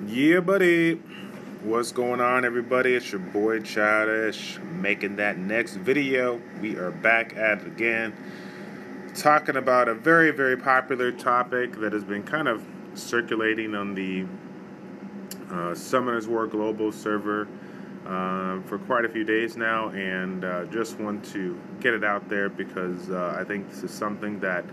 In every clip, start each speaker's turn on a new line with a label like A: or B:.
A: Yeah, buddy. What's going on, everybody? It's your boy Childish making that next video. We are back at it again, talking about a very, very popular topic that has been kind of circulating on the Summoners War Global server for quite a few days now, and just want to get it out there because I think this is something that,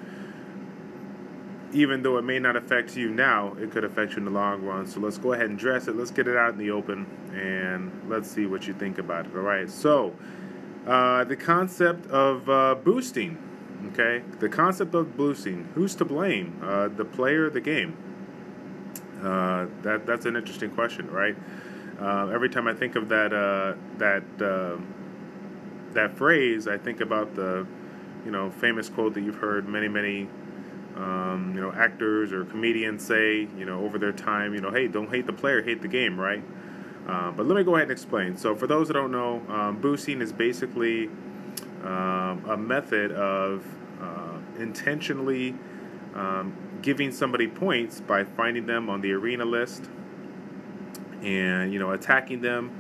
A: even though it may not affect you now, it could affect you in the long run. So let's go ahead and address it. Let's get it out in the open, and let's see what you think about it. All right. So the concept of boosting. Okay. The concept of boosting. Who's to blame? The player, or the game? That's an interesting question, right? Every time I think of that phrase, I think about the famous quote that you've heard many actors or comedians say, over their time, hey, don't hate the player, hate the game, right? But let me go ahead and explain. So for those that don't know, boosting is basically a method of intentionally giving somebody points by finding them on the arena list and, attacking them,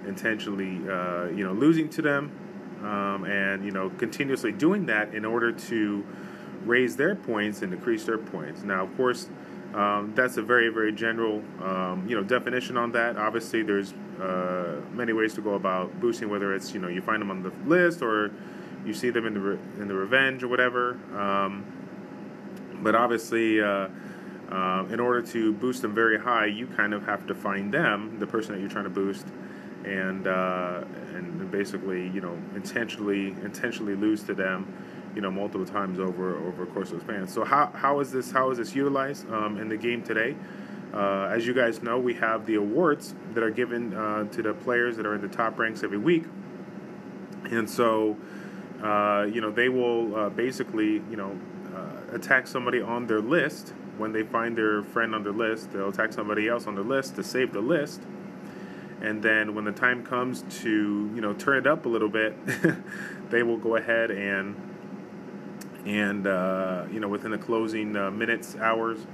A: intentionally, losing to them, and, continuously doing that in order to raise their points and decrease their points. Now, of course, that's a very, very general, definition on that. Obviously, there's many ways to go about boosting, whether it's, you find them on the list or you see them in the revenge or whatever. But obviously, in order to boost them very high, you kind of have to find them, the person that you're trying to boost, and basically, intentionally lose to them, multiple times over a course of span. So how is this utilized in the game today? As you guys know, we have the awards that are given to the players that are in the top ranks every week, and so they will basically attack somebody on their list. When they find their friend on their list, they'll attack somebody else on the list to save the list. And then when the time comes to turn it up a little bit, they will go ahead and within the closing minutes, hours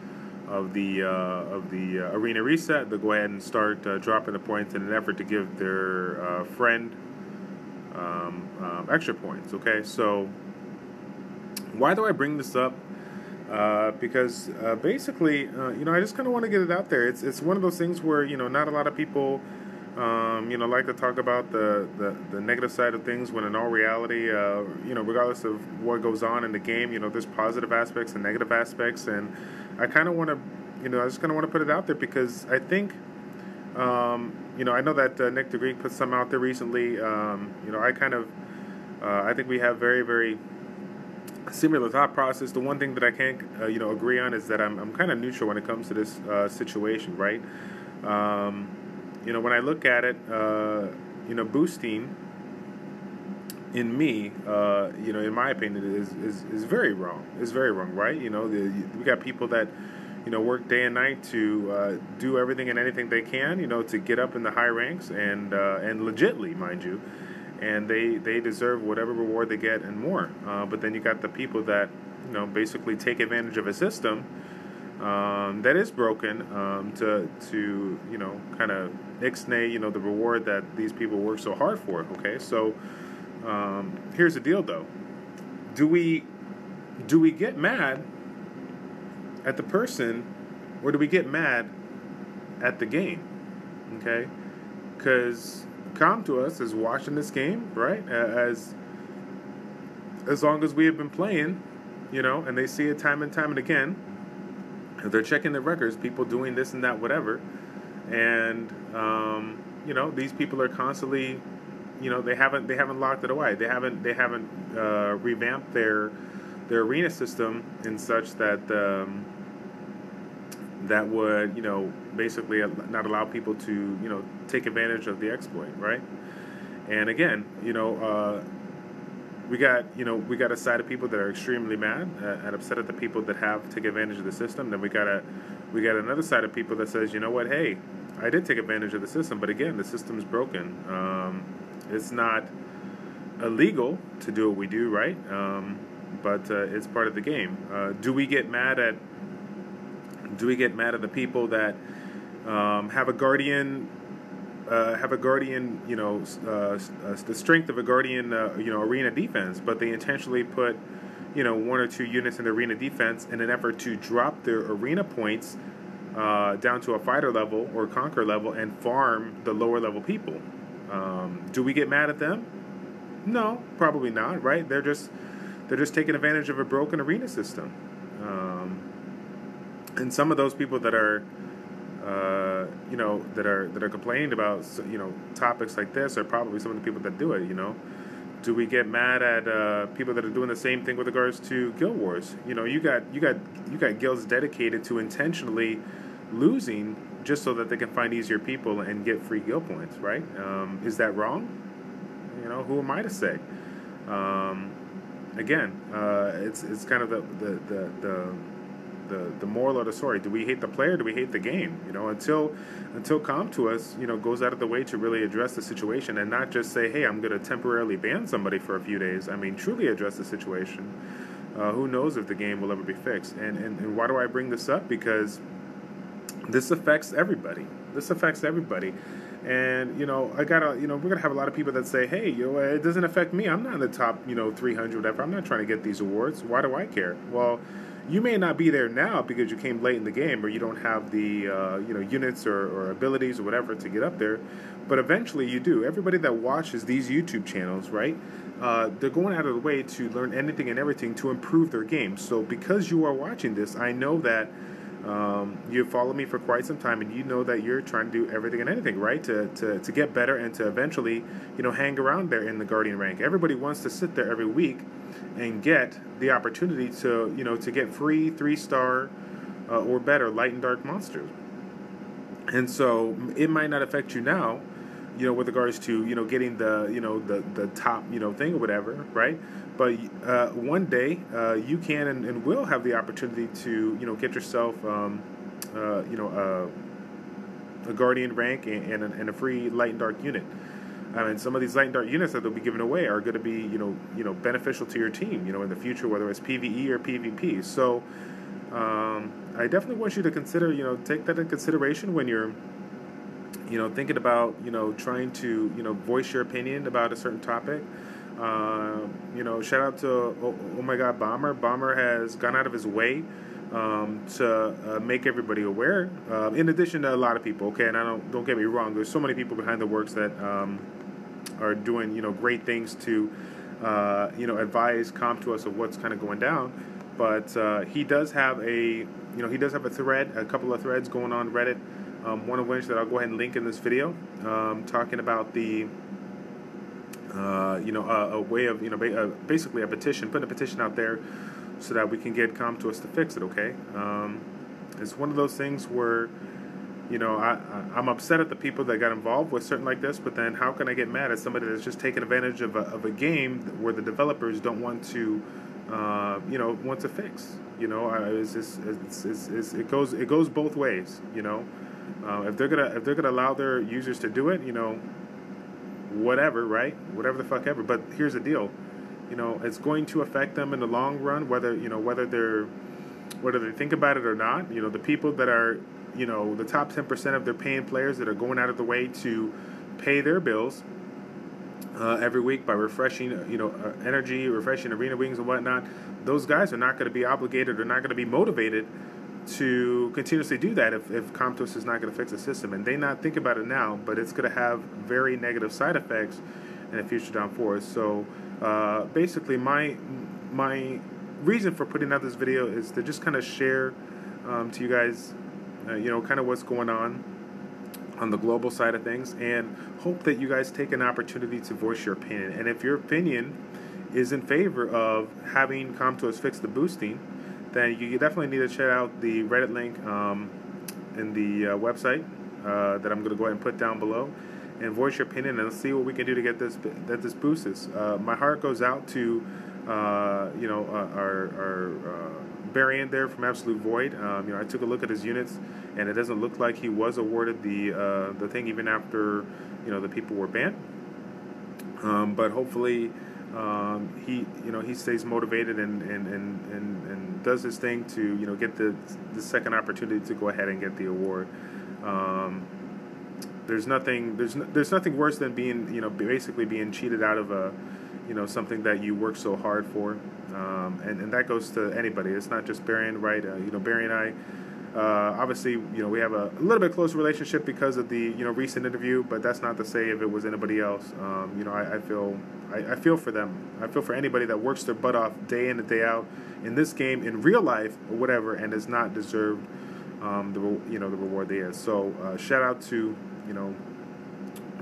A: of the arena reset, they'll go ahead and start dropping the points in an effort to give their friend extra points. Okay, so why do I bring this up? Because basically, I just kind of want to get it out there. It's one of those things where not a lot of people like to talk about the negative side of things, when in all reality, regardless of what goes on in the game, there's positive aspects and negative aspects, and I kind of want to, I just kind of want to put it out there because I think, I know that Nick the Greek put some out there recently. I think we have very, very similar thought process. The one thing that I can't, agree on is that I'm kind of neutral when it comes to this situation, right? When I look at it, boosting in me, in my opinion, is very wrong. It's very wrong, right? We got people that, work day and night to do everything and anything they can, to get up in the high ranks and legitly, mind you, and they deserve whatever reward they get and more. But then you got the people that, basically take advantage of a system that is broken to kind of ixnay, the reward that these people work so hard for. Okay, so here's the deal, though. Do we get mad at the person, or do we get mad at the game? Okay, because come to us as watching this game, right? As long as we have been playing, and they see it time and time and again. If they're checking the records, people doing this and that, whatever, and these people are constantly, they haven't locked it away. They haven't revamped their arena system in such that that would basically not allow people to take advantage of the exploit, right? And again, we got a side of people that are extremely mad and upset at the people that have taken advantage of the system. Then we got another side of people that says, you know what, hey, I did take advantage of the system, but again, the system's broken. It's not illegal to do what we do, right? But it's part of the game. Do we get mad at the people that have a guardian. The strength of a guardian, arena defense, but they intentionally put, one or two units in the arena defense in an effort to drop their arena points down to a fighter level or conquer level and farm the lower level people. Do we get mad at them? No, probably not. Right? They're just taking advantage of a broken arena system. And some of those people that are that are complaining about topics like this are probably some of the people that do it. Do we get mad at people that are doing the same thing with regards to guild wars? You got guilds dedicated to intentionally losing just so that they can find easier people and get free guild points, right? Is that wrong? Who am I to say? Again, it's kind of the moral of the story. Do we hate the player? Do we hate the game? Until ComToUs, goes out of the way to really address the situation and not just say, hey, I'm going to temporarily ban somebody for a few days. I mean, truly address the situation. Who knows if the game will ever be fixed? And why do I bring this up? Because this affects everybody. And we're gonna have a lot of people that say, hey, it doesn't affect me. I'm not in the top 300, whatever. I'm not trying to get these awards. Why do I care? Well, you may not be there now because you came late in the game, or you don't have the units or abilities or whatever to get up there. But eventually you do. Everybody that watches these YouTube channels, right? They're going out of the way to learn anything and everything to improve their game. So because you are watching this, I know that you've followed me for quite some time, and you know that you're trying to do everything and anything, right, to get better and to eventually, hang around there in the Guardian rank. Everybody wants to sit there every week and get the opportunity to get free 3-star or better light and dark monsters. And so it might not affect you now, with regards to getting the top thing or whatever, right? But one day you can and will have the opportunity to get yourself a guardian rank and a free light and dark unit. I mean, some of these light and dark units that they'll be giving away are going to be beneficial to your team in the future, whether it's PvE or PvP. So I definitely want you to consider take that in consideration when you're thinking about trying to voice your opinion about a certain topic. Shout out to oh my god Bomber. Bomber has gone out of his way to make everybody aware. In addition to a lot of people, okay, and don't get me wrong. There's so many people behind the works that are doing great things to advise ComToUs of what's kind of going down. But he does have a thread, a couple of threads going on Reddit. One of which that I'll go ahead and link in this video, talking about the a way of basically a petition, putting a petition out there so that we can get ComToUs to fix it. Okay, it's one of those things where I'm upset at the people that got involved with something like this, but then how can I get mad at somebody that's just taking advantage of a game where the developers don't want to want to fix? It goes both ways. If they're gonna allow their users to do it, whatever, right? Whatever the fuck ever. But here's the deal, it's going to affect them in the long run, whether they think about it or not. The people that are, the top 10% of their paying players that are going out of the way to pay their bills every week by refreshing, energy, refreshing arena wings and whatnot. Those guys are not going to be obligated or not going to be motivated to continuously do that if ComToUs is not going to fix the system. And they not think about it now, but it's going to have very negative side effects in the future down forward. So basically my reason for putting out this video is to just kind of share to you guys kind of what's going on the global side of things, and hope that you guys take an opportunity to voice your opinion. And if your opinion is in favor of having ComToUs fix the boosting, then you definitely need to check out the Reddit link in the website that I'm going to go ahead and put down below, and voice your opinion, and let's see what we can do to get this boosted. My heart goes out to our variant there from Absolute Void. I took a look at his units, and it doesn't look like he was awarded the thing even after the people were banned. But hopefully he stays motivated and does his thing to get the second opportunity to go ahead and get the award. There's nothing worse than being, basically being cheated out of a, something that you work so hard for, and that goes to anybody. It's not just Barry, right? Barry and I, obviously, we have a little bit closer relationship because of the, recent interview, but that's not to say if it was anybody else. I feel for them. I feel for anybody that works their butt off day in and day out in this game, in real life or whatever, and does not deserve the reward they is. So shout out to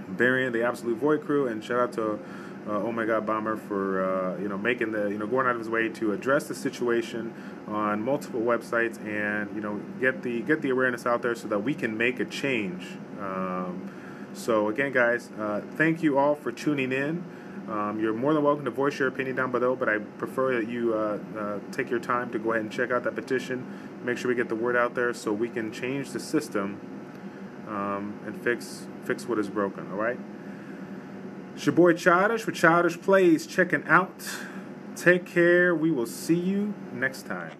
A: Barry and the Absolute Void crew, and shout out to Oh My God Bomber for making the going out of his way to address the situation on multiple websites, and get the awareness out there so that we can make a change. So again, guys, thank you all for tuning in. You're more than welcome to voice your opinion down below, but I prefer that you take your time to go ahead and check out that petition. Make sure we get the word out there so we can change the system and fix what is broken. All right. It's your boy Childish with ChildishPlays checking out. Take care. We will see you next time.